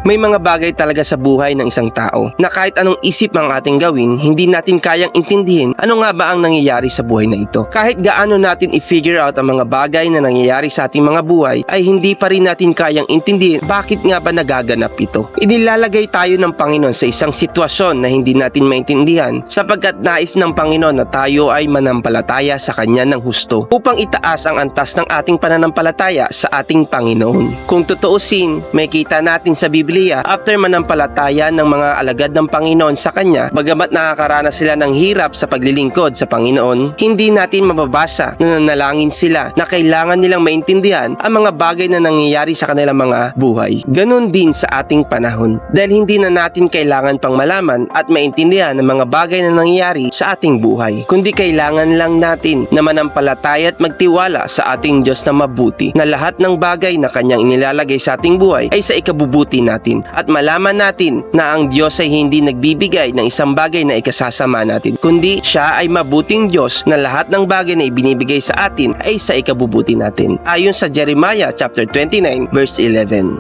May mga bagay talaga sa buhay ng isang tao na kahit anong isip ang ating gawin, hindi natin kayang intindihin ano nga ba ang nangyayari sa buhay na ito. Kahit gaano natin i-figure out ang mga bagay na nangyayari sa ating mga buhay, ay hindi pa rin natin kayang intindihin bakit nga ba nagaganap ito. Inilalagay tayo ng Panginoon sa isang sitwasyon na hindi natin maintindihan sapagkat nais ng Panginoon na tayo ay manampalataya sa Kanya ng husto upang itaas ang antas ng ating pananampalataya sa ating Panginoon. Kung tutuusin, may kita natin sa Biblia after manampalataya ng mga alagad ng Panginoon sa Kanya, bagamat nakakaranas sila ng hirap sa paglilingkod sa Panginoon, hindi natin mababasa na nanalangin sila na kailangan nilang maintindihan ang mga bagay na nangyayari sa kanilang mga buhay. Ganon din sa ating panahon dahil hindi na natin kailangan pang malaman at maintindihan ang mga bagay na nangyayari sa ating buhay, kundi kailangan lang natin na manampalataya at magtiwala sa ating Diyos na mabuti, na lahat ng bagay na Kanyang inilalagay sa ating buhay ay sa ikabubuti natin, at malaman natin na ang Diyos ay hindi nagbibigay ng isang bagay na ikasasama natin, kundi Siya ay mabuting Diyos na lahat ng bagay na ibinibigay sa atin ay sa ikabubuti natin, ayon sa Jeremiah chapter 29 verse 11.